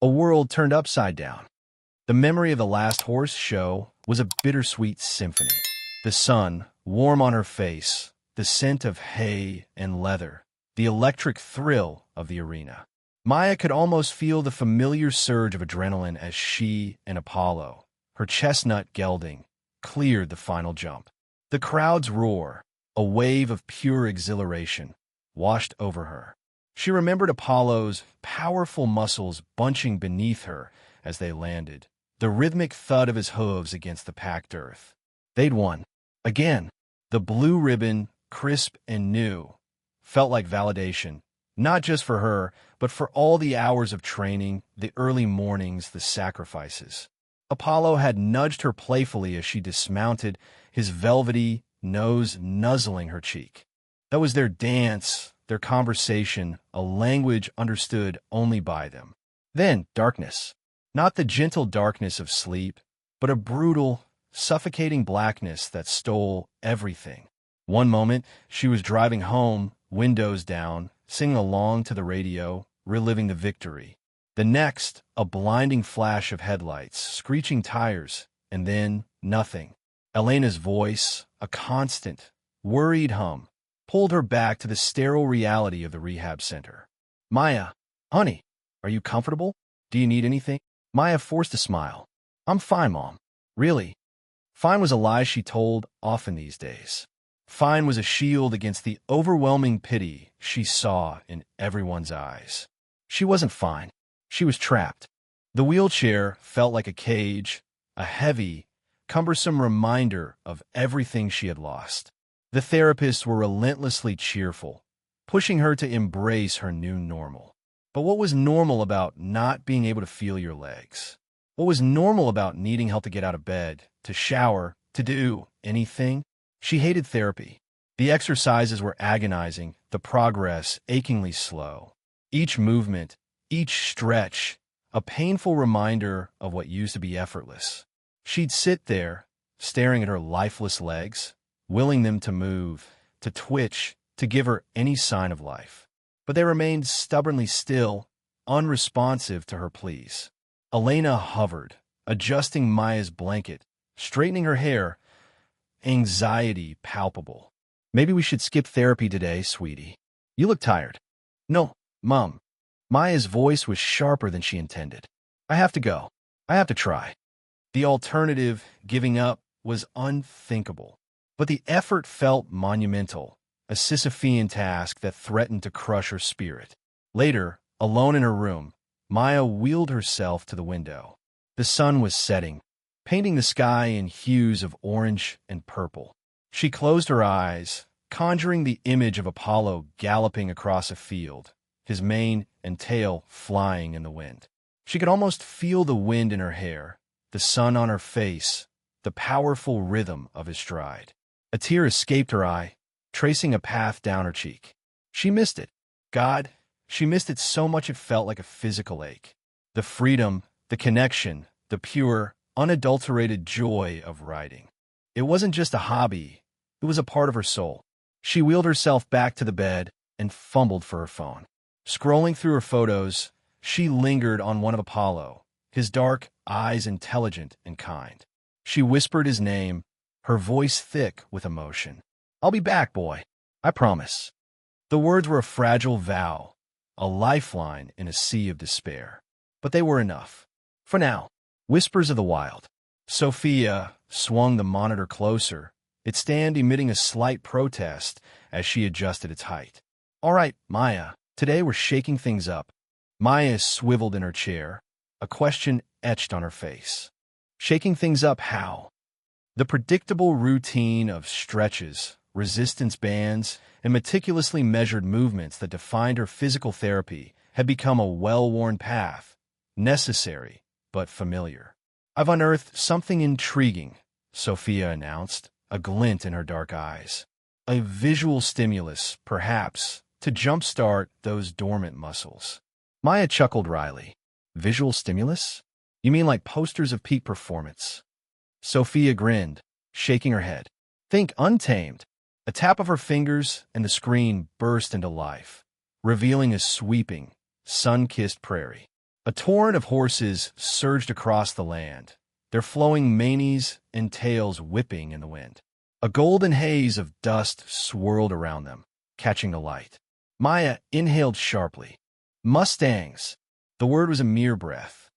A world turned upside down. The memory of the last horse show was a bittersweet symphony. The sun, warm on her face, the scent of hay and leather, the electric thrill of the arena. Maya could almost feel the familiar surge of adrenaline as she and Apollo, her chestnut gelding, cleared the final jump. The crowd's roar, a wave of pure exhilaration, washed over her. She remembered Apollo's powerful muscles bunching beneath her as they landed, the rhythmic thud of his hooves against the packed earth. They'd won. Again. The blue ribbon, crisp and new, felt like validation, not just for her, but for all the hours of training, the early mornings, the sacrifices. Apollo had nudged her playfully as she dismounted, his velvety nose nuzzling her cheek. That was their dance, their conversation, a language understood only by them. Then darkness. Not the gentle darkness of sleep, but a brutal, suffocating blackness that stole everything. One moment, she was driving home, windows down, singing along to the radio, reliving the victory. The next, a blinding flash of headlights, screeching tires, and then nothing. Elena's voice, a constant, worried hum, pulled her back to the sterile reality of the rehab center. Maya, honey, are you comfortable? Do you need anything? Maya forced a smile. I'm fine, Mom. Really? Fine was a lie she told often these days. Fine was a shield against the overwhelming pity she saw in everyone's eyes. She wasn't fine. She was trapped. The wheelchair felt like a cage, a heavy, cumbersome reminder of everything she had lost. The therapists were relentlessly cheerful, pushing her to embrace her new normal. But what was normal about not being able to feel your legs? What was normal about needing help to get out of bed, to shower, to do anything? She hated therapy. The exercises were agonizing, the progress achingly slow. Each movement, each stretch, a painful reminder of what used to be effortless. She'd sit there, staring at her lifeless legs, willing them to move, to twitch, to give her any sign of life. But they remained stubbornly still, unresponsive to her pleas. Elena hovered, adjusting Maya's blanket, straightening her hair, anxiety palpable. Maybe we should skip therapy today, sweetie. You look tired. No, Mom. Maya's voice was sharper than she intended. I have to go. I have to try. The alternative, giving up, was unthinkable. But the effort felt monumental, a Sisyphean task that threatened to crush her spirit. Later, alone in her room, Maya wheeled herself to the window. The sun was setting, painting the sky in hues of orange and purple. She closed her eyes, conjuring the image of Apollo galloping across a field, his mane and tail flying in the wind. She could almost feel the wind in her hair, the sun on her face, the powerful rhythm of his stride. A tear escaped her eye, tracing a path down her cheek. She missed it. God, she missed it so much it felt like a physical ache. The freedom, the connection, the pure, unadulterated joy of riding. It wasn't just a hobby, it was a part of her soul. She wheeled herself back to the bed and fumbled for her phone. Scrolling through her photos, she lingered on one of Apollo, his dark eyes intelligent and kind. She whispered his name, her voice thick with emotion. I'll be back, boy. I promise. The words were a fragile vow, a lifeline in a sea of despair. But they were enough. For now. Whispers of the wild. Sophia swung the monitor closer, its stand emitting a slight protest as she adjusted its height. All right, Maya, today we're shaking things up. Maya swiveled in her chair, a question etched on her face. Shaking things up how? The predictable routine of stretches, resistance bands, and meticulously measured movements that defined her physical therapy had become a well-worn path, necessary but familiar. I've unearthed something intriguing, Sophia announced, a glint in her dark eyes. A visual stimulus, perhaps, to jumpstart those dormant muscles. Maya chuckled wryly. Visual stimulus? You mean like posters of peak performance? Sophia grinned, shaking her head. Think Untamed. A tap of her fingers and the screen burst into life, revealing a sweeping, sun-kissed prairie. A torrent of horses surged across the land, their flowing manes and tails whipping in the wind. A golden haze of dust swirled around them, catching the light. Maya inhaled sharply. Mustangs. The word was a mere breath.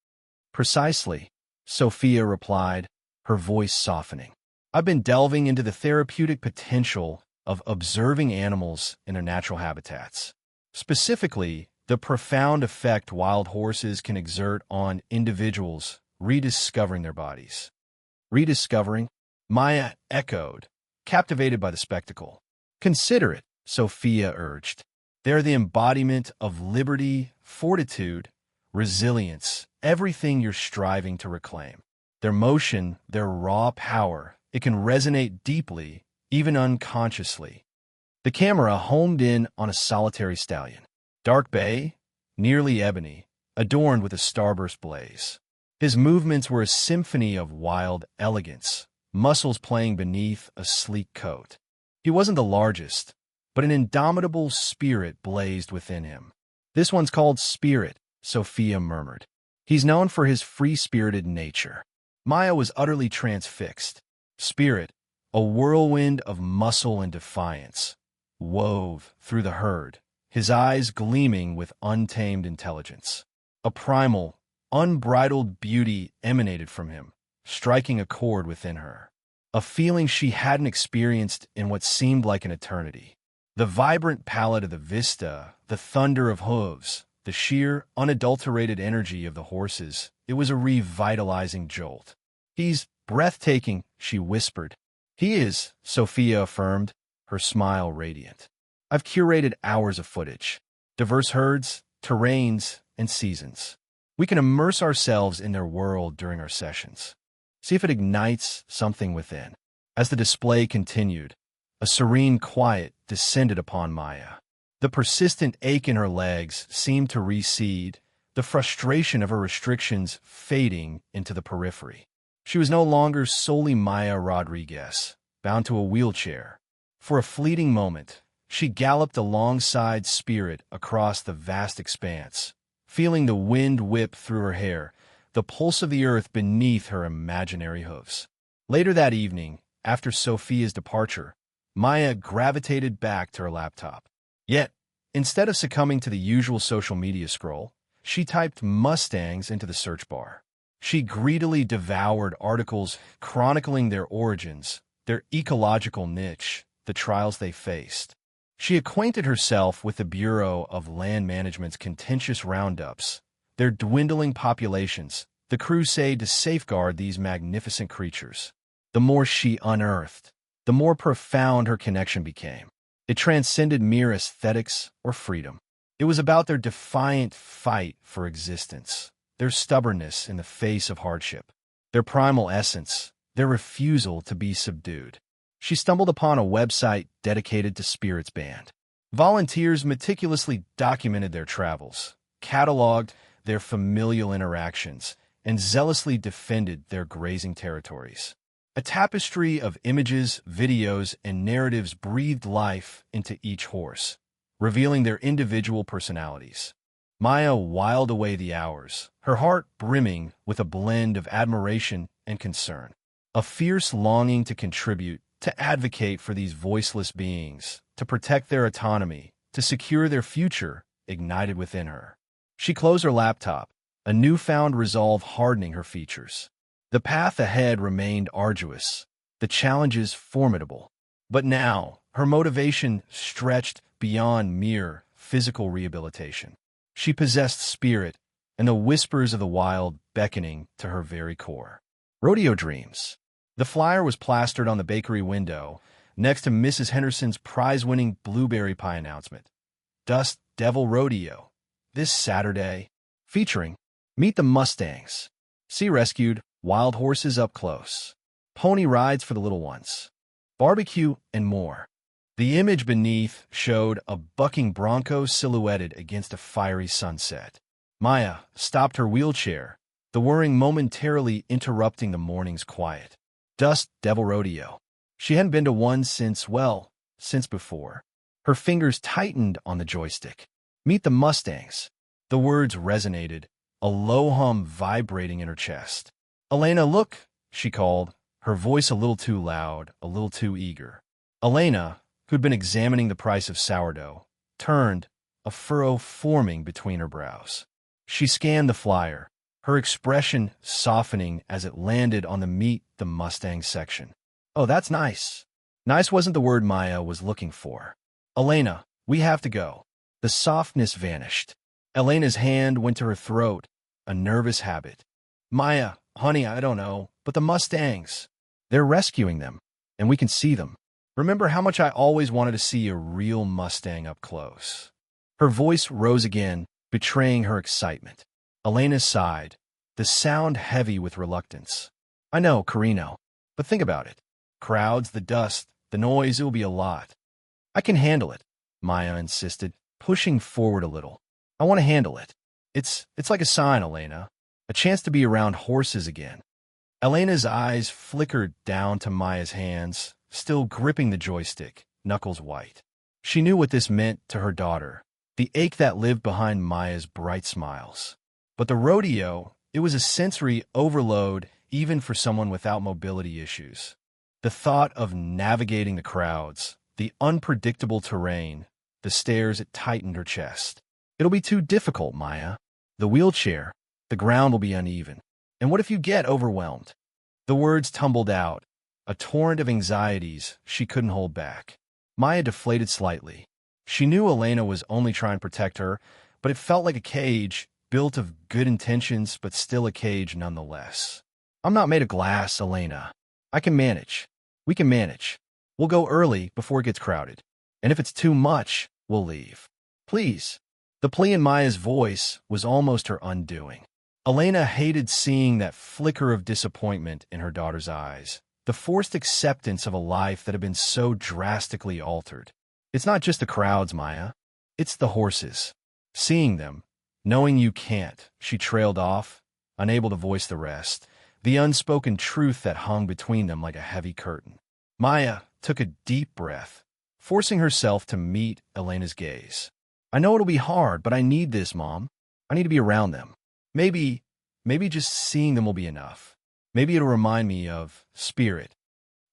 Precisely, Sophia replied, her voice softening. I've been delving into the therapeutic potential of observing animals in their natural habitats. Specifically, the profound effect wild horses can exert on individuals rediscovering their bodies. Rediscovering? Maya echoed, captivated by the spectacle. Consider it, Sophia urged. They're the embodiment of liberty, fortitude, resilience, everything you're striving to reclaim. Their motion, their raw power, it can resonate deeply, even unconsciously. The camera homed in on a solitary stallion. Dark bay, nearly ebony, adorned with a starburst blaze. His movements were a symphony of wild elegance, muscles playing beneath a sleek coat. He wasn't the largest, but an indomitable spirit blazed within him. This one's called Spirit, Sophia murmured. He's known for his free-spirited nature. Maya was utterly transfixed. Spirit, a whirlwind of muscle and defiance, wove through the herd, his eyes gleaming with untamed intelligence. A primal, unbridled beauty emanated from him, striking a chord within her. A feeling she hadn't experienced in what seemed like an eternity. The vibrant palette of the vista, the thunder of hooves, the sheer, unadulterated energy of the horses, it was a revitalizing jolt. He's breathtaking, she whispered. He is, Sophia affirmed, her smile radiant. I've curated hours of footage, diverse herds, terrains, and seasons. We can immerse ourselves in their world during our sessions. See if it ignites something within. As the display continued, a serene quiet descended upon Maya. The persistent ache in her legs seemed to recede, the frustration of her restrictions fading into the periphery. She was no longer solely Maya Rodriguez, bound to a wheelchair. For a fleeting moment, she galloped alongside Spirit across the vast expanse, feeling the wind whip through her hair, the pulse of the earth beneath her imaginary hooves. Later that evening, after Sophia's departure, Maya gravitated back to her laptop. Yet, instead of succumbing to the usual social media scroll, she typed Mustangs into the search bar. She greedily devoured articles chronicling their origins, their ecological niche, the trials they faced. She acquainted herself with the Bureau of Land Management's contentious roundups, their dwindling populations, the crusade to safeguard these magnificent creatures. The more she unearthed, the more profound her connection became. It transcended mere aesthetics or freedom. It was about their defiant fight for existence, their stubbornness in the face of hardship, their primal essence, their refusal to be subdued. She stumbled upon a website dedicated to Spirit's band. Volunteers meticulously documented their travels, cataloged their familial interactions, and zealously defended their grazing territories. A tapestry of images, videos, and narratives breathed life into each horse, revealing their individual personalities. Maya whiled away the hours, her heart brimming with a blend of admiration and concern. A fierce longing to contribute, to advocate for these voiceless beings, to protect their autonomy, to secure their future, ignited within her. She closed her laptop, a newfound resolve hardening her features. The path ahead remained arduous, the challenges formidable. But now, her motivation stretched beyond mere physical rehabilitation. She possessed spirit, and the whispers of the wild beckoning to her very core. Rodeo dreams. The flyer was plastered on the bakery window, next to Mrs. Henderson's prize-winning blueberry pie announcement. Dust Devil Rodeo, this Saturday, featuring Meet the Mustangs. See rescued wild horses up close, pony rides for the little ones, barbecue, and more. The image beneath showed a bucking bronco silhouetted against a fiery sunset. Maya stopped her wheelchair, the whirring momentarily interrupting the morning's quiet. Dust Devil Rodeo. She hadn't been to one since before. Her fingers tightened on the joystick. Meet the Mustangs. The words resonated, a low hum vibrating in her chest. "Elena, look," she called, her voice a little too loud, a little too eager. Elena, who'd been examining the price of sourdough, turned, a furrow forming between her brows. She scanned the flyer, her expression softening as it landed on the Meet the Mustang section. "Oh, that's nice." Nice wasn't the word Maya was looking for. "Elena, we have to go." The softness vanished. Elena's hand went to her throat, a nervous habit. "Maya, honey, I don't know, but the Mustangs. They're rescuing them, and we can see them. Remember how much I always wanted to see a real Mustang up close." Her voice rose again, betraying her excitement. Elena sighed, the sound heavy with reluctance. "I know, Carino, but think about it. Crowds, the dust, the noise, it will be a lot." "I can handle it," Maya insisted, pushing forward a little. "I want to handle it. It's like a sign, Elena. A chance to be around horses again." Elena's eyes flickered down to Maya's hands, still gripping the joystick, knuckles white. She knew what this meant to her daughter, the ache that lived behind Maya's bright smiles. But the rodeo, it was a sensory overload even for someone without mobility issues. The thought of navigating the crowds, the unpredictable terrain, the stairs, it tightened her chest. "It'll be too difficult, Maya. The wheelchair, the ground will be uneven. And what if you get overwhelmed?" The words tumbled out, a torrent of anxieties she couldn't hold back. Maya deflated slightly. She knew Elena was only trying to protect her, but it felt like a cage, built of good intentions, but still a cage nonetheless. "I'm not made of glass, Elena. I can manage. We can manage. We'll go early before it gets crowded. And if it's too much, we'll leave. Please." The plea in Maya's voice was almost her undoing. Elena hated seeing that flicker of disappointment in her daughter's eyes, the forced acceptance of a life that had been so drastically altered. "It's not just the crowds, Maya. It's the horses. Seeing them, knowing you can't," she trailed off, unable to voice the rest, the unspoken truth that hung between them like a heavy curtain. Maya took a deep breath, forcing herself to meet Elena's gaze. "I know it'll be hard, but I need this, Mom. I need to be around them. Maybe just seeing them will be enough. Maybe it'll remind me of Spirit."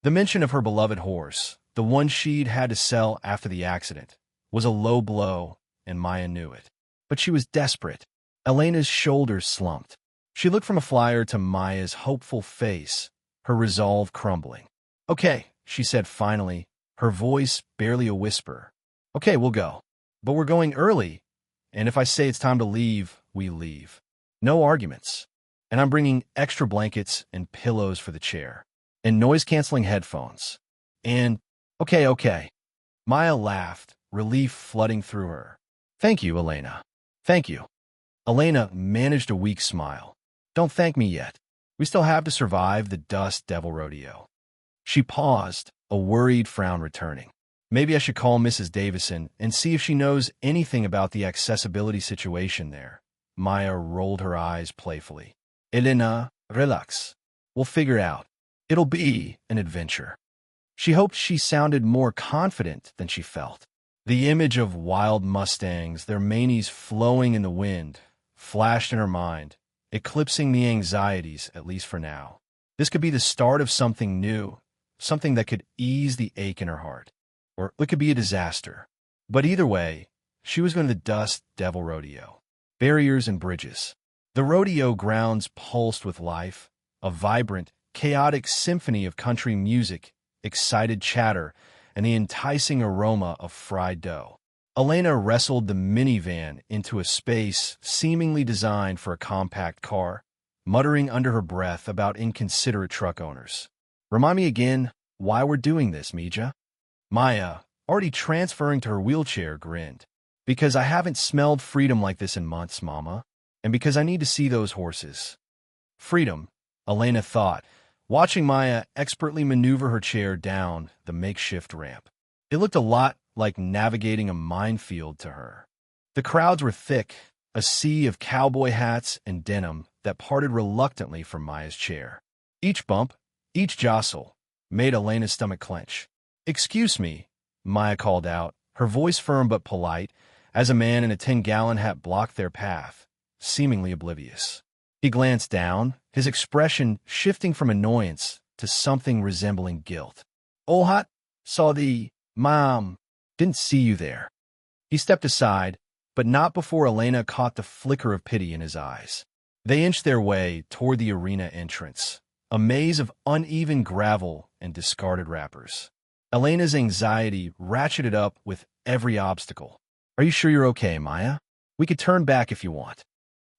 The mention of her beloved horse, the one she'd had to sell after the accident, was a low blow, and Maya knew it. But she was desperate. Elena's shoulders slumped. She looked from a flyer to Maya's hopeful face, her resolve crumbling. "Okay," she said finally, her voice barely a whisper. "Okay, we'll go. But we're going early, and if I say it's time to leave, we leave. No arguments. And I'm bringing extra blankets and pillows for the chair, and noise-canceling headphones. And, okay. Maya laughed, relief flooding through her. "Thank you, Elena. Thank you." Elena managed a weak smile. "Don't thank me yet. We still have to survive the Dust Devil Rodeo." She paused, a worried frown returning. "Maybe I should call Mrs. Davison and see if she knows anything about the accessibility situation there." Maya rolled her eyes playfully. "Elena, relax. We'll figure it out. It'll be an adventure." She hoped she sounded more confident than she felt. The image of wild Mustangs, their manes flowing in the wind, flashed in her mind, eclipsing the anxieties, at least for now. This could be the start of something new, something that could ease the ache in her heart. Or it could be a disaster. But either way, she was going to the Dust Devil Rodeo. Barriers and bridges. The rodeo grounds pulsed with life, a vibrant, chaotic symphony of country music, excited chatter, and the enticing aroma of fried dough. Elena wrestled the minivan into a space seemingly designed for a compact car, muttering under her breath about inconsiderate truck owners. "Remind me again why we're doing this, Mija." Maya, already transferring to her wheelchair, grinned. "Because I haven't smelled freedom like this in months, Mama, and because I need to see those horses." Freedom, Elena thought, watching Maya expertly maneuver her chair down the makeshift ramp. It looked a lot like navigating a minefield to her. The crowds were thick, a sea of cowboy hats and denim that parted reluctantly from Maya's chair. Each bump, each jostle, made Elena's stomach clench. "Excuse me," Maya called out, her voice firm but polite, as a man in a 10-gallon hat blocked their path, seemingly oblivious. He glanced down, his expression shifting from annoyance to something resembling guilt. Olhat, saw thee. Mom, didn't see you there. He stepped aside, but not before Elena caught the flicker of pity in his eyes. They inched their way toward the arena entrance, a maze of uneven gravel and discarded wrappers. Elena's anxiety ratcheted up with every obstacle. Are you sure you're okay, Maya? We could turn back if you want.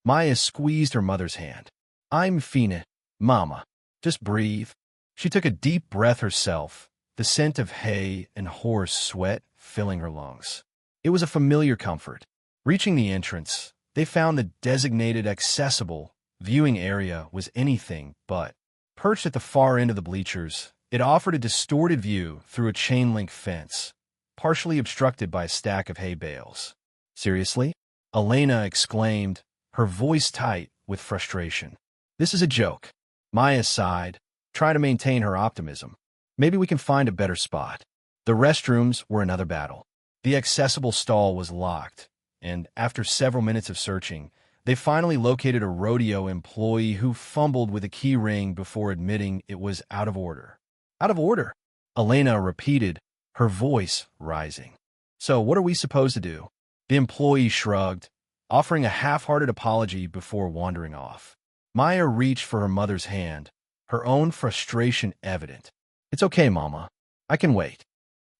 Maya squeezed her mother's hand. I'm fine, Mama. Just breathe. She took a deep breath herself, the scent of hay and horse sweat filling her lungs. It was a familiar comfort. Reaching the entrance, they found the designated accessible viewing area was anything but. Perched at the far end of the bleachers, it offered a distorted view through a chain-link fence, partially obstructed by a stack of hay bales. Seriously? Elena exclaimed, her voice tight with frustration. This is a joke. Maya sighed, trying to maintain her optimism. Maybe we can find a better spot. The restrooms were another battle. The accessible stall was locked, and after several minutes of searching, they finally located a rodeo employee who fumbled with a key ring before admitting it was out of order. Out of order? Elena repeated, her voice rising. So what are we supposed to do? The employee shrugged, offering a half-hearted apology before wandering off. Maya reached for her mother's hand, her own frustration evident. It's okay, Mama. I can wait.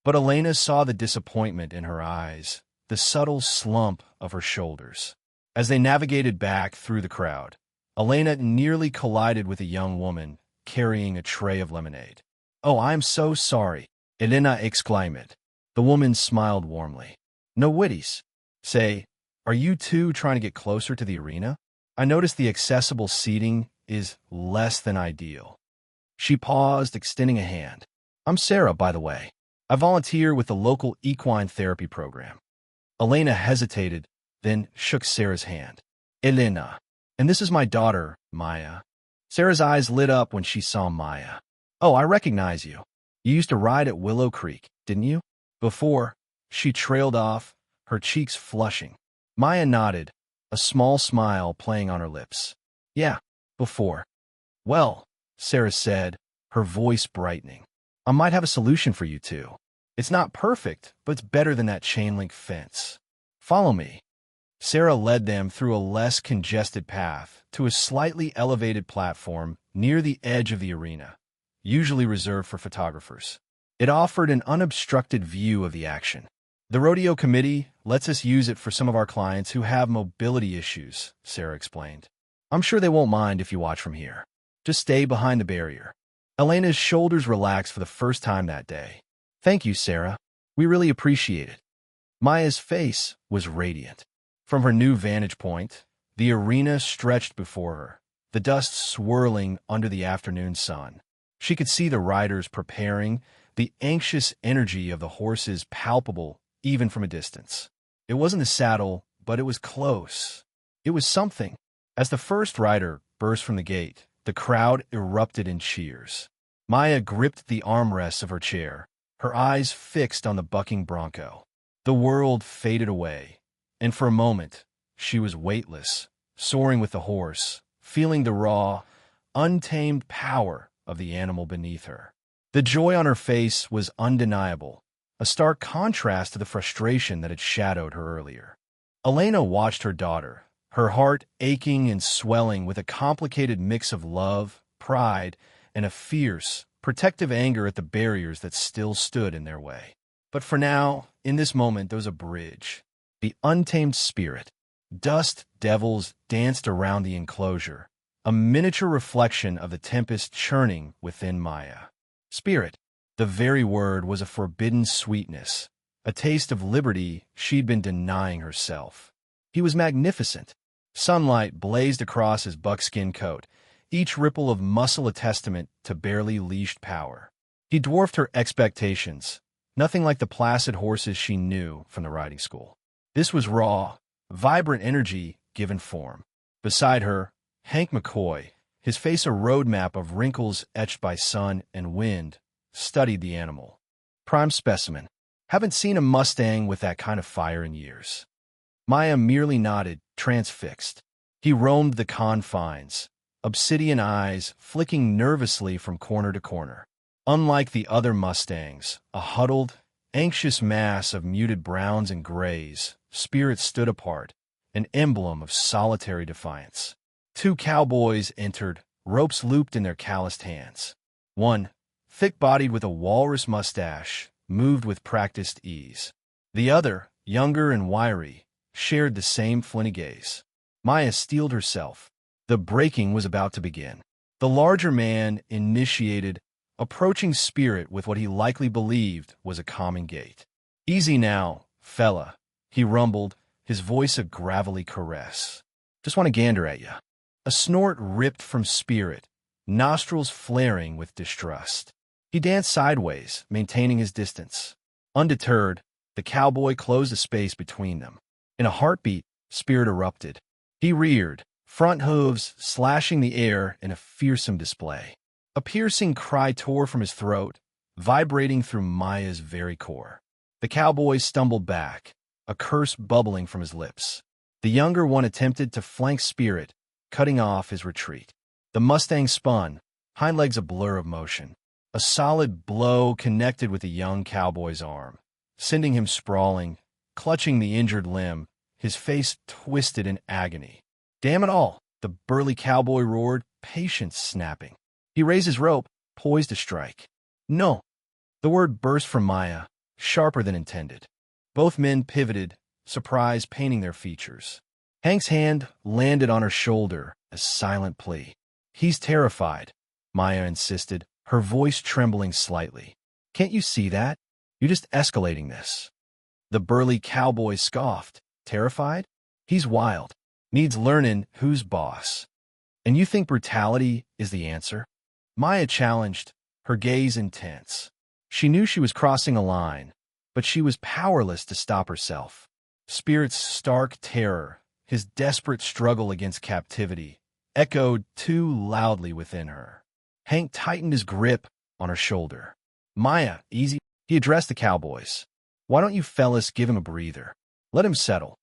But Elena saw the disappointment in her eyes, the subtle slump of her shoulders. As they navigated back through the crowd, Elena nearly collided with a young woman carrying a tray of lemonade. Oh, I'm so sorry, Elena exclaimed. The woman smiled warmly. No witties. Say, are you two trying to get closer to the arena? I noticed the accessible seating is less than ideal. She paused, extending a hand. I'm Sarah, by the way. I volunteer with the local equine therapy program. Elena hesitated, then shook Sarah's hand. Elena. And this is my daughter, Maya. Sarah's eyes lit up when she saw Maya. Oh, I recognize you. You used to ride at Willow Creek, didn't you? Before, she trailed off, her cheeks flushing. Maya nodded, a small smile playing on her lips. Yeah, before. Well, Sarah said, her voice brightening. I might have a solution for you two. It's not perfect, but it's better than that chain-link fence. Follow me. Sarah led them through a less congested path to a slightly elevated platform near the edge of the arena, usually reserved for photographers. It offered an unobstructed view of the action. The rodeo committee lets us use it for some of our clients who have mobility issues, Sarah explained. I'm sure they won't mind if you watch from here. Just stay behind the barrier. Elena's shoulders relaxed for the first time that day. Thank you, Sarah. We really appreciate it. Maya's face was radiant. From her new vantage point, the arena stretched before her, the dust swirling under the afternoon sun. She could see the riders preparing, the anxious energy of the horses palpable even from a distance. It wasn't the saddle, but it was close. It was something. As the first rider burst from the gate, the crowd erupted in cheers. Maya gripped the armrests of her chair, her eyes fixed on the bucking bronco. The world faded away, and for a moment, she was weightless, soaring with the horse, feeling the raw, untamed power of the animal beneath her. The joy on her face was undeniable, a stark contrast to the frustration that had shadowed her earlier. Elena watched her daughter, her heart aching and swelling with a complicated mix of love, pride, and a fierce, protective anger at the barriers that still stood in their way. But for now, in this moment, there was a bridge. The untamed spirit. Dust devils danced around the enclosure, a miniature reflection of the tempest churning within Maya. Spirit. The very word was a forbidden sweetness, a taste of liberty she'd been denying herself. He was magnificent. Sunlight blazed across his buckskin coat, each ripple of muscle a testament to barely leashed power. He dwarfed her expectations, nothing like the placid horses she knew from the riding school. This was raw, vibrant energy given form. Beside her, Hank McCoy, his face a roadmap of wrinkles etched by sun and wind, studied the animal. Prime specimen. Haven't seen a Mustang with that kind of fire in years. Maya merely nodded, transfixed. He roamed the confines, obsidian eyes flicking nervously from corner to corner. Unlike the other Mustangs, a huddled, anxious mass of muted browns and grays, Spirit stood apart, an emblem of solitary defiance. Two cowboys entered, ropes looped in their calloused hands. One, thick-bodied with a walrus mustache, moved with practiced ease. The other, younger and wiry, shared the same flinty gaze. Maya steeled herself. The breaking was about to begin. The larger man initiated, approaching Spirit with what he likely believed was a calming gait. "Easy now, fella," he rumbled, his voice a gravelly caress. "Just want to gander at ya." A snort ripped from Spirit, nostrils flaring with distrust. He danced sideways, maintaining his distance. Undeterred, the cowboy closed a space between them. In a heartbeat, Spirit erupted. He reared, front hooves slashing the air in a fearsome display. A piercing cry tore from his throat, vibrating through Maya's very core. The cowboy stumbled back, a curse bubbling from his lips. The younger one attempted to flank Spirit, cutting off his retreat. The Mustang spun, hind legs a blur of motion. A solid blow connected with the young cowboy's arm, sending him sprawling, clutching the injured limb, his face twisted in agony. "Damn it all!" the burly cowboy roared, patience snapping. He raised his rope, poised to strike. "No!" The word burst from Maya, sharper than intended. Both men pivoted, surprise painting their features. Hank's hand landed on her shoulder, a silent plea. "He's terrified," Maya insisted, her voice trembling slightly. "Can't you see that? You're just escalating this." The burly cowboy scoffed. "Terrified? He's wild. Needs learning who's boss. And you think brutality is the answer?" Maya challenged, her gaze intense. She knew she was crossing a line, but she was powerless to stop herself. Spirit's stark terror, his desperate struggle against captivity, echoed too loudly within her. Hank tightened his grip on her shoulder. "Maya, easy." He addressed the cowboys. "Why don't you fellas give him a breather? Let him settle."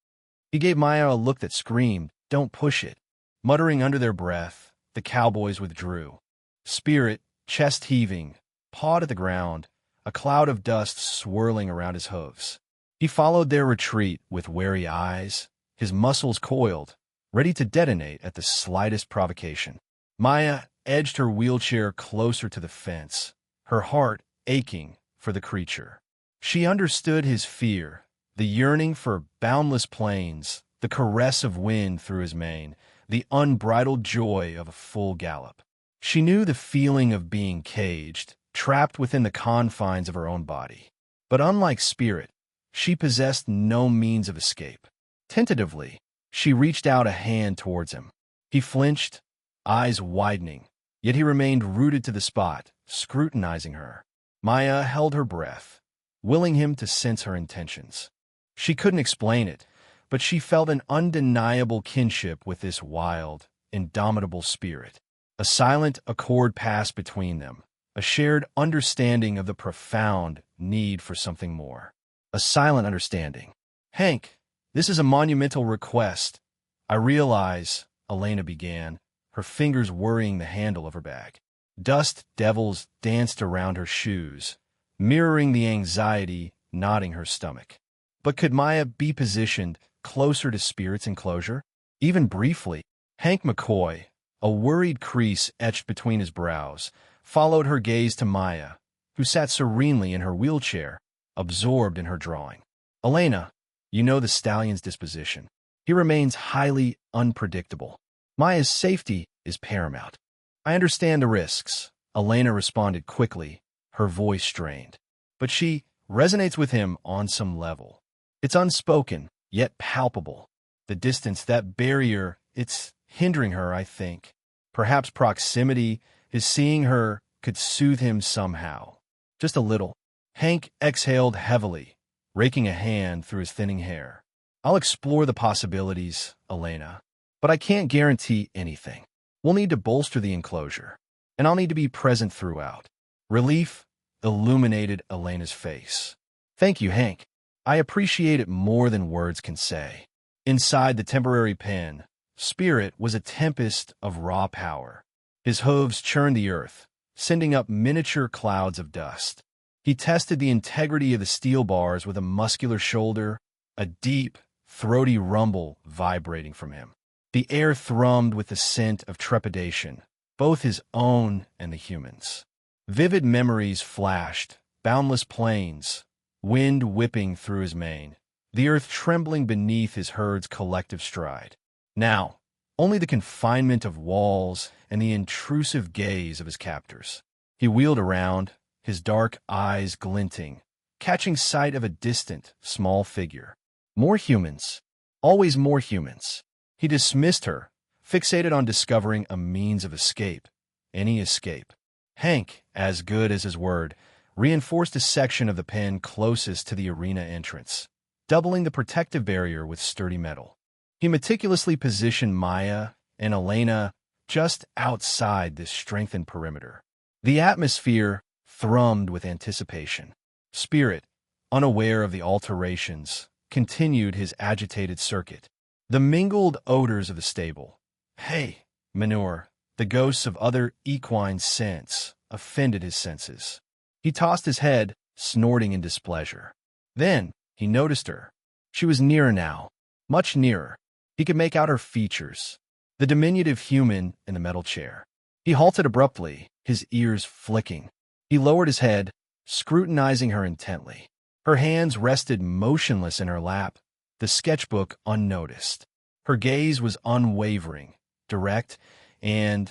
He gave Maya a look that screamed, "Don't push it." Muttering under their breath, the cowboys withdrew. Spirit, chest heaving, pawed at the ground, a cloud of dust swirling around his hooves. He followed their retreat with wary eyes, his muscles coiled, ready to detonate at the slightest provocation. Maya edged her wheelchair closer to the fence, her heart aching for the creature. She understood his fear, the yearning for boundless plains, the caress of wind through his mane, the unbridled joy of a full gallop. She knew the feeling of being caged, trapped within the confines of her own body. But unlike Spirit, she possessed no means of escape. Tentatively, she reached out a hand towards him. He flinched, eyes widening, yet he remained rooted to the spot, scrutinizing her. Maya held her breath, willing him to sense her intentions. She couldn't explain it, but she felt an undeniable kinship with this wild, indomitable spirit. A silent accord passed between them, a shared understanding of the profound need for something more. A silent understanding. "Hank, this is a monumental request. I realize," Elena began, her fingers worrying the handle of her bag. Dust devils danced around her shoes, mirroring the anxiety knotting her stomach. But could Maya be positioned closer to Spirit's enclosure? Even briefly, Hank McCoy, a worried crease etched between his brows, followed her gaze to Maya, who sat serenely in her wheelchair, absorbed in her drawing. "Elena, you know the Stallion's disposition. He remains highly unpredictable. Maya's safety is paramount." "I understand the risks," Elena responded quickly, her voice strained. "But she resonates with him on some level. It's unspoken, yet palpable. The distance, that barrier, it's hindering her, I think. Perhaps proximity, his seeing her, could soothe him somehow. Just a little." Hank exhaled heavily, raking a hand through his thinning hair. "I'll explore the possibilities, Elena, but I can't guarantee anything. We'll need to bolster the enclosure, and I'll need to be present throughout." Relief illuminated Elena's face. "Thank you, Hank. I appreciate it more than words can say." Inside the temporary pen, Spirit was a tempest of raw power. His hooves churned the earth, sending up miniature clouds of dust. He tested the integrity of the steel bars with a muscular shoulder, a deep, throaty rumble vibrating from him. The air thrummed with the scent of trepidation, both his own and the humans'. Vivid memories flashed, boundless plains, wind whipping through his mane, the earth trembling beneath his herd's collective stride. Now, only the confinement of walls and the intrusive gaze of his captors. He wheeled around, his dark eyes glinting, catching sight of a distant, small figure. More humans. Always more humans. He dismissed her, fixated on discovering a means of escape. Any escape. Hank, as good as his word, reinforced a section of the pen closest to the arena entrance, doubling the protective barrier with sturdy metal. He meticulously positioned Maya and Elena just outside this strengthened perimeter. The atmosphere thrummed with anticipation. Spirit, unaware of the alterations, continued his agitated circuit. The mingled odors of the stable, hay, manure, the ghosts of other equine scents, offended his senses. He tossed his head, snorting in displeasure. Then he noticed her. She was nearer now, much nearer. He could make out her features, the diminutive human in the metal chair. He halted abruptly, his ears flicking. He lowered his head, scrutinizing her intently. Her hands rested motionless in her lap, the sketchbook unnoticed. Her gaze was unwavering, direct, and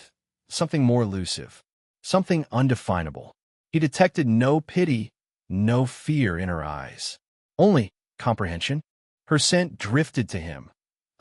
something more elusive, something undefinable. He detected no pity, no fear in her eyes, only comprehension. Her scent drifted to him,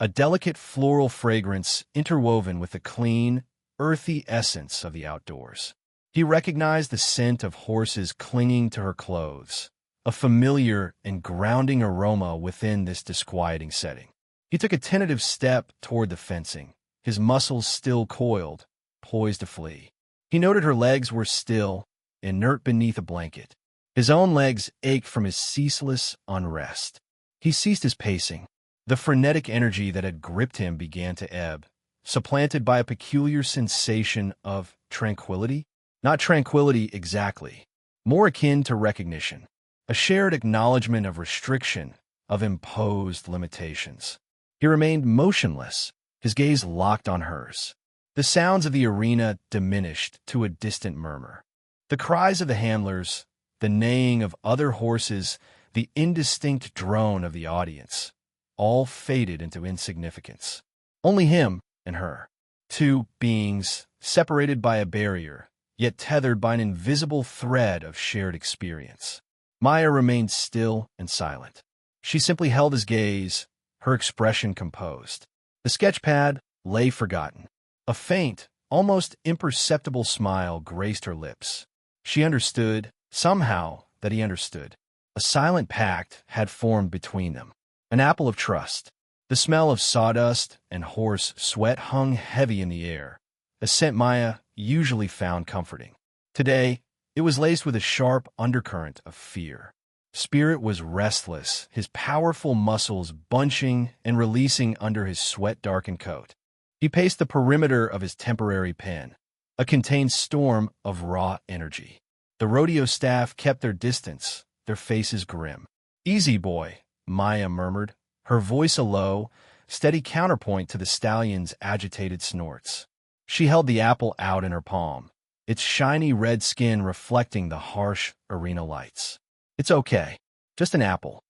a delicate floral fragrance interwoven with the clean, earthy essence of the outdoors. He recognized the scent of horses clinging to her clothes, a familiar and grounding aroma within this disquieting setting. He took a tentative step toward the fencing, his muscles still coiled, poised to flee. He noted her legs were still, inert beneath a blanket. His own legs ached from his ceaseless unrest. He ceased his pacing. The frenetic energy that had gripped him began to ebb, supplanted by a peculiar sensation of tranquility. Not tranquility exactly, more akin to recognition, a shared acknowledgement of restriction, of imposed limitations. He remained motionless, his gaze locked on hers. The sounds of the arena diminished to a distant murmur. The cries of the handlers, the neighing of other horses, the indistinct drone of the audience, all faded into insignificance. Only him and her, two beings separated by a barrier, yet tethered by an invisible thread of shared experience. Maya remained still and silent. She simply held his gaze, her expression composed. The sketchpad lay forgotten. A faint, almost imperceptible smile graced her lips. She understood, somehow, that he understood. A silent pact had formed between them. An apple of trust. The smell of sawdust and horse sweat hung heavy in the air, a scent Maya usually found comforting. Today, it was laced with a sharp undercurrent of fear. Spirit was restless, his powerful muscles bunching and releasing under his sweat-darkened coat. He paced the perimeter of his temporary pen, a contained storm of raw energy. The rodeo staff kept their distance, their faces grim. "Easy, boy," Maya murmured, her voice a low, steady counterpoint to the stallion's agitated snorts. She held the apple out in her palm, its shiny red skin reflecting the harsh arena lights. "It's okay. Just an apple."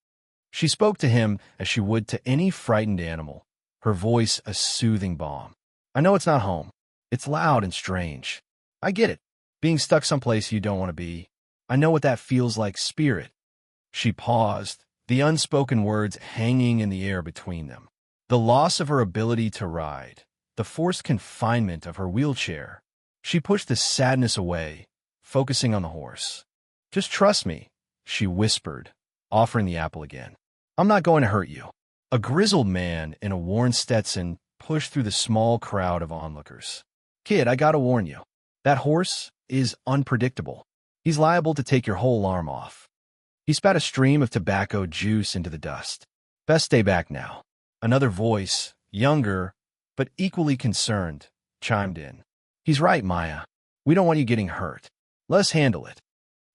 She spoke to him as she would to any frightened animal, her voice a soothing balm. "I know it's not home. It's loud and strange. I get it. Being stuck someplace you don't want to be. I know what that feels like, Spirit." She paused, the unspoken words hanging in the air between them. The loss of her ability to ride, the forced confinement of her wheelchair. She pushed the sadness away, focusing on the horse. "Just trust me," she whispered, offering the apple again. "I'm not going to hurt you." A grizzled man in a worn Stetson pushed through the small crowd of onlookers. "Kid, I gotta warn you. That horse is unpredictable. He's liable to take your whole arm off." He spat a stream of tobacco juice into the dust. "Best stay back now." Another voice, younger, but equally concerned, chimed in. He's right, Maya. We don't want you getting hurt. Let us handle it.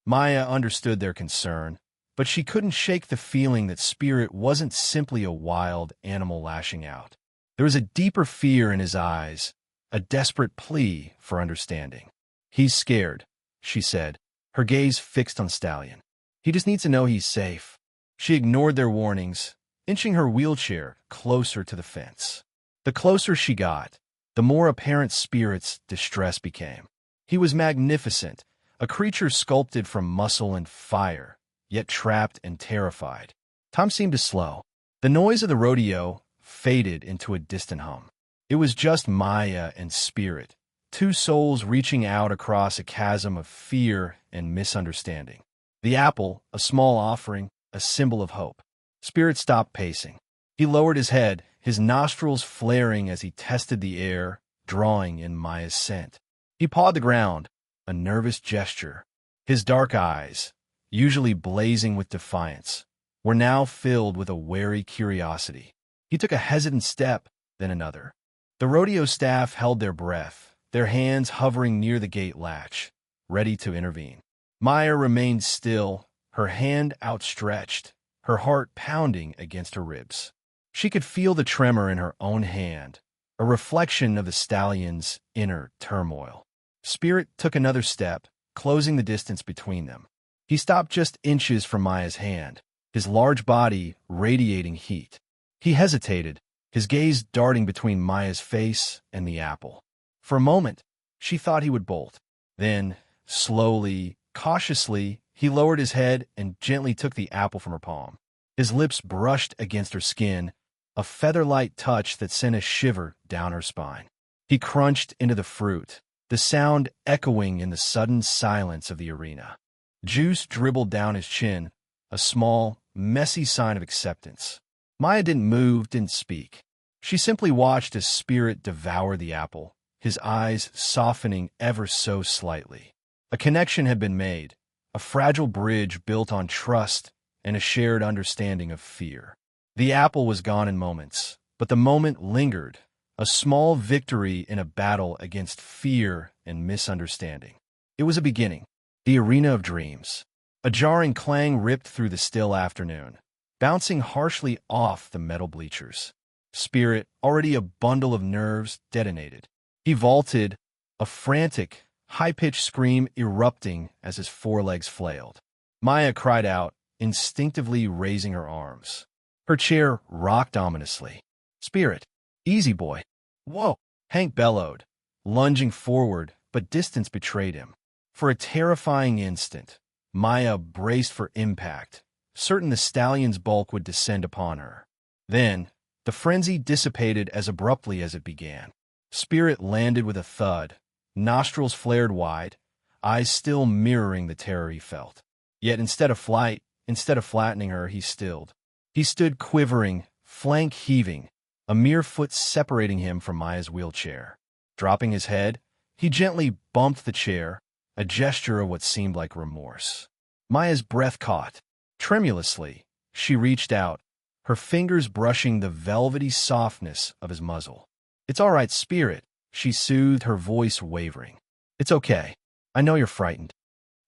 Maya understood their concern, but she couldn't shake the feeling that Spirit wasn't simply a wild animal lashing out. There was a deeper fear in his eyes, a desperate plea for understanding. He's scared, she said, her gaze fixed on Stallion. He just needs to know he's safe. She ignored their warnings, inching her wheelchair closer to the fence. The closer she got, the more apparent Spirit's distress became. He was magnificent, a creature sculpted from muscle and fire, yet trapped and terrified. Time seemed to slow. The noise of the rodeo faded into a distant hum. It was just Maya and Spirit, two souls reaching out across a chasm of fear and misunderstanding. The apple, a small offering, a symbol of hope. Spirit stopped pacing. He lowered his head, his nostrils flaring as he tested the air, drawing in Maya's scent. He pawed the ground, a nervous gesture. His dark eyes, usually blazing with defiance, were now filled with a wary curiosity. He took a hesitant step, then another. The rodeo staff held their breath, their hands hovering near the gate latch, ready to intervene. Maya remained still, her hand outstretched, her heart pounding against her ribs. She could feel the tremor in her own hand, a reflection of the stallion's inner turmoil. Spirit took another step, closing the distance between them. He stopped just inches from Maya's hand, his large body radiating heat. He hesitated, his gaze darting between Maya's face and the apple. For a moment, she thought he would bolt. Then, slowly, cautiously, he lowered his head and gently took the apple from her palm. His lips brushed against her skin, a feather-light touch that sent a shiver down her spine. He crunched into the fruit, the sound echoing in the sudden silence of the arena. Juice dribbled down his chin, a small, messy sign of acceptance. Maya didn't move, didn't speak. She simply watched as Spirit devour the apple, his eyes softening ever so slightly. A connection had been made, a fragile bridge built on trust and a shared understanding of fear. The apple was gone in moments, but the moment lingered, a small victory in a battle against fear and misunderstanding. It was a beginning, the arena of dreams. A jarring clang ripped through the still afternoon, bouncing harshly off the metal bleachers. Spirit, already a bundle of nerves, detonated. He vaulted, a frantic, high-pitched scream erupting as his forelegs flailed. Maya cried out, instinctively raising her arms. Her chair rocked ominously. Spirit, easy, boy. Whoa! Hank bellowed, lunging forward, but distance betrayed him. For a terrifying instant, Maya braced for impact, certain the stallion's bulk would descend upon her. Then, the frenzy dissipated as abruptly as it began. Spirit landed with a thud, nostrils flared wide, eyes still mirroring the terror he felt. Yet instead of flight, instead of flattening her, he stilled. He stood quivering, flank heaving, a mere foot separating him from Maya's wheelchair. Dropping his head, he gently bumped the chair, a gesture of what seemed like remorse. Maya's breath caught. Tremulously, she reached out, her fingers brushing the velvety softness of his muzzle. It's all right, Spirit, she soothed, her voice wavering. It's okay. I know you're frightened.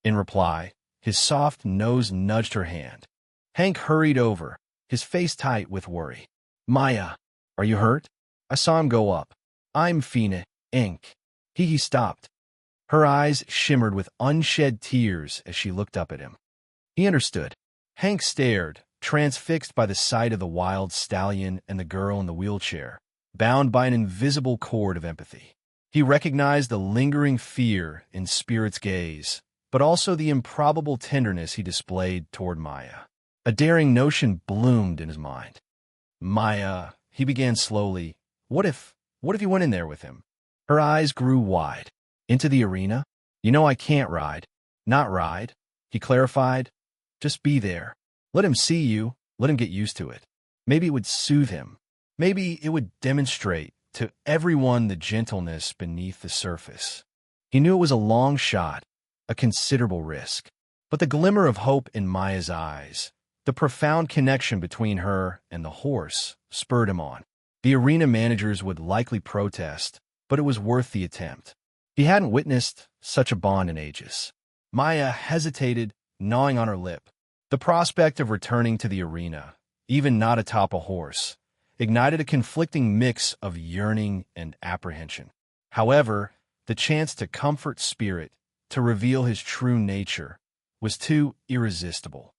In reply, his soft nose nudged her hand. Hank hurried over, his face tight with worry. Maya, are you hurt? I saw him go up. I'm Fina, Inc. He stopped. Her eyes shimmered with unshed tears as she looked up at him. He understood. Hank stared, transfixed by the sight of the wild stallion and the girl in the wheelchair, bound by an invisible cord of empathy. He recognized the lingering fear in Spirit's gaze, but also the improbable tenderness he displayed toward Maya. A daring notion bloomed in his mind. Maya, he began slowly, what if you went in there with him? Her eyes grew wide. Into the arena? You know I can't ride. Not ride, he clarified. Just be there. Let him see you. Let him get used to it. Maybe it would soothe him. Maybe it would demonstrate to everyone the gentleness beneath the surface. He knew it was a long shot, a considerable risk. But the glimmer of hope in Maya's eyes, the profound connection between her and the horse, spurred him on. The arena managers would likely protest, but it was worth the attempt. He hadn't witnessed such a bond in ages. Maya hesitated, gnawing on her lip. The prospect of returning to the arena, even not atop a horse, ignited a conflicting mix of yearning and apprehension. However, the chance to comfort Spirit, to reveal his true nature, was too irresistible.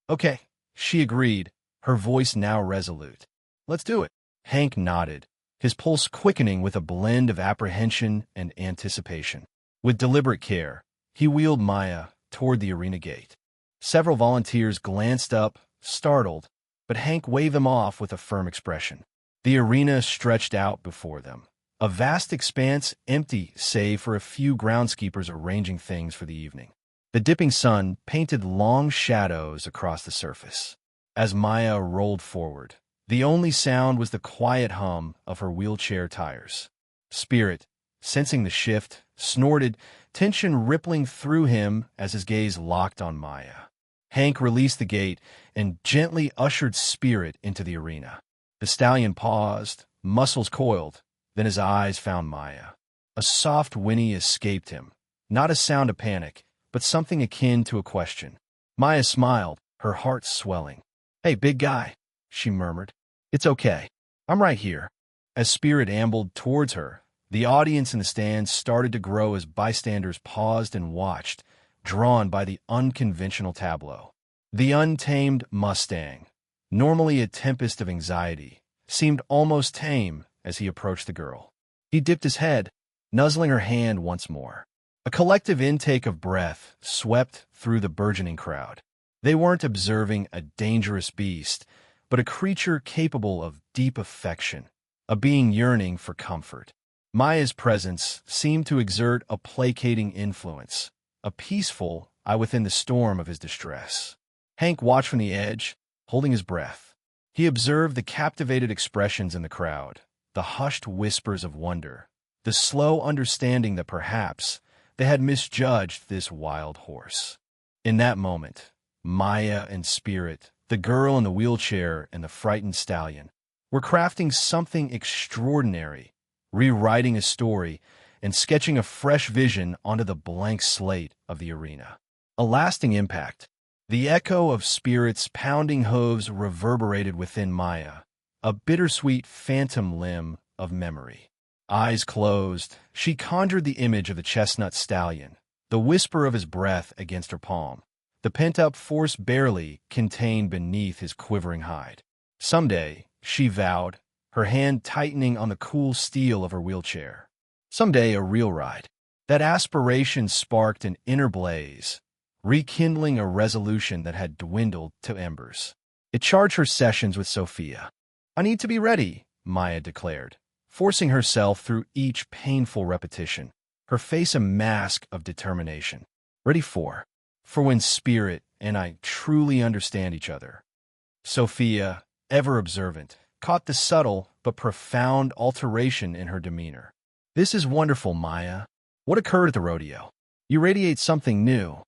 "Okay," she agreed, her voice now resolute. "Let's do it." Hank nodded, his pulse quickening with a blend of apprehension and anticipation. With deliberate care, he wheeled Maya toward the arena gate. Several volunteers glanced up, startled, but Hank waved them off with a firm expression. The arena stretched out before them, a vast expanse empty save for a few groundskeepers arranging things for the evening. The dipping sun painted long shadows across the surface. As Maya rolled forward, the only sound was the quiet hum of her wheelchair tires. Spirit, sensing the shift, snorted, tension rippling through him as his gaze locked on Maya. Hank released the gate and gently ushered Spirit into the arena. The stallion paused, muscles coiled, then his eyes found Maya. A soft whinny escaped him, not a sound of panic, but something akin to a question. Maya smiled, her heart swelling. "Hey, big guy," she murmured. "It's okay. I'm right here." As Spirit ambled towards her, the audience in the stands started to grow as bystanders paused and watched, drawn by the unconventional tableau. The untamed Mustang, normally a tempest of anxiety, seemed almost tame as he approached the girl. He dipped his head, nuzzling her hand once more. A collective intake of breath swept through the burgeoning crowd. They weren't observing a dangerous beast, but a creature capable of deep affection, a being yearning for comfort. Maya's presence seemed to exert a placating influence, a peaceful eye within the storm of his distress. Hank watched from the edge, holding his breath. He observed the captivated expressions in the crowd, the hushed whispers of wonder, the slow understanding that perhaps they had misjudged this wild horse. In that moment, Maya and Spirit, the girl in the wheelchair and the frightened stallion, were crafting something extraordinary, rewriting a story and sketching a fresh vision onto the blank slate of the arena. A lasting impact. The echo of Spirit's pounding hooves reverberated within Maya, a bittersweet phantom limb of memory. Eyes closed, she conjured the image of the chestnut stallion, the whisper of his breath against her palm, the pent-up force barely contained beneath his quivering hide. Someday, she vowed, her hand tightening on the cool steel of her wheelchair. Someday a real ride. That aspiration sparked an inner blaze, rekindling a resolution that had dwindled to embers. It charged her sessions with Sophia. "I need to be ready," Maya declared, forcing herself through each painful repetition, her face a mask of determination. "Ready for when Spirit and I truly understand each other." Sophia, ever observant, caught the subtle but profound alteration in her demeanor. "This is wonderful, Maya. What occurred at the rodeo? You radiate something new."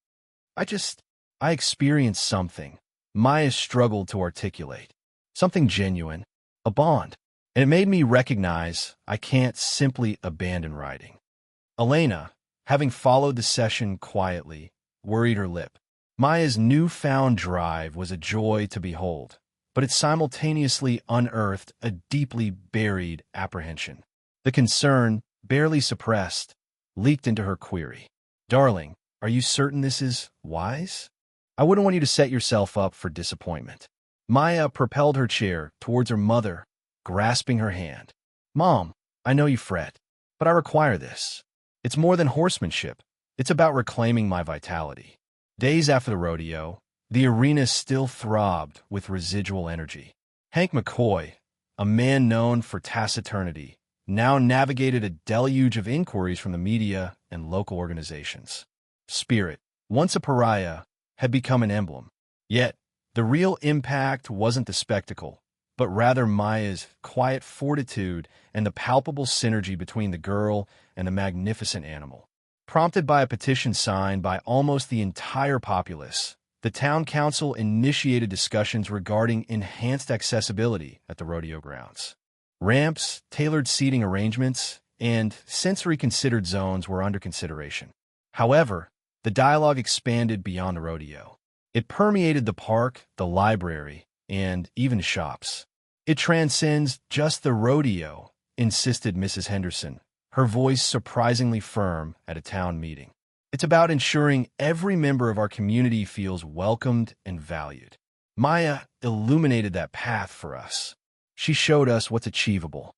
I experienced something," Maya struggled to articulate. "Something genuine, a bond. And it made me recognize I can't simply abandon riding." Elena, having followed the session quietly, worried her lip. Maya's newfound drive was a joy to behold, but it simultaneously unearthed a deeply buried apprehension. The concern, barely suppressed, leaked into her query. "Darling, are you certain this is wise? I wouldn't want you to set yourself up for disappointment." Maya propelled her chair towards her mother, grasping her hand. "Mom, I know you fret, but I require this. It's more than horsemanship. It's about reclaiming my vitality." Days after the rodeo, the arena still throbbed with residual energy. Hank McCoy, a man known for taciturnity, now navigated a deluge of inquiries from the media and local organizations. Spirit, once a pariah, had become an emblem. Yet, the real impact wasn't the spectacle, but rather Maya's quiet fortitude and the palpable synergy between the girl and the magnificent animal. Prompted by a petition signed by almost the entire populace, the town council initiated discussions regarding enhanced accessibility at the rodeo grounds. Ramps, tailored seating arrangements, and sensory-considered zones were under consideration. However, the dialogue expanded beyond the rodeo. It permeated the park, the library, and even shops. "It transcends just the rodeo," insisted Mrs. Henderson, her voice surprisingly firm at a town meeting. "It's about ensuring every member of our community feels welcomed and valued." Maya illuminated that path for us. She showed us what's achievable.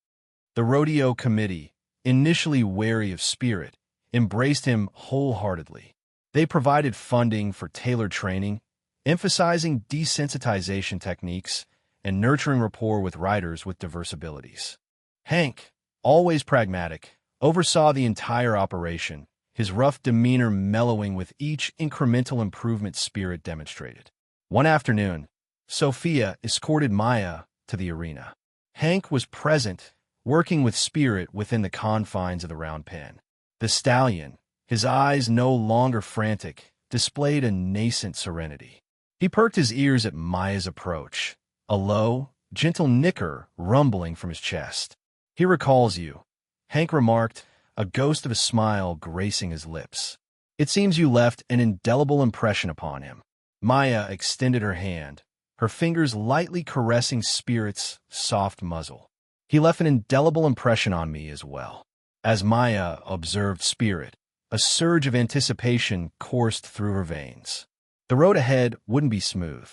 The rodeo committee, initially wary of Spirit, embraced him wholeheartedly. They provided funding for tailored training, emphasizing desensitization techniques and nurturing rapport with riders with diverse abilities. Hank, always pragmatic, oversaw the entire operation, his rough demeanor mellowing with each incremental improvement Spirit demonstrated. One afternoon, Sophia escorted Maya to the arena. Hank was present, working with Spirit within the confines of the round pen. The Stallion, his eyes no longer frantic, displayed a nascent serenity. He perked his ears at Maya's approach, a low, gentle nicker rumbling from his chest. "He recalls you," Hank remarked, a ghost of a smile gracing his lips. "It seems you left an indelible impression upon him." Maya extended her hand, her fingers lightly caressing Spirit's soft muzzle. "He left an indelible impression on me as well." As Maya observed Spirit, a surge of anticipation coursed through her veins. The road ahead wouldn't be smooth.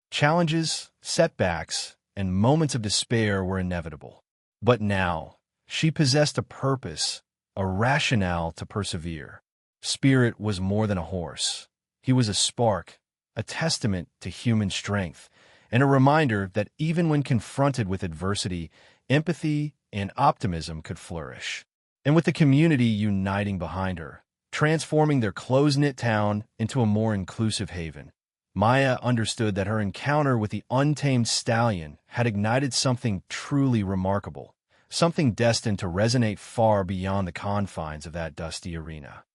Challenges, setbacks, and moments of despair were inevitable. But now, she possessed a purpose, a rationale to persevere. Spirit was more than a horse. He was a spark, a testament to human strength, and a reminder that even when confronted with adversity, empathy and optimism could flourish. And with the community uniting behind her, transforming their close-knit town into a more inclusive haven, Maya understood that her encounter with the untamed Stallion had ignited something truly remarkable, something destined to resonate far beyond the confines of that dusty arena.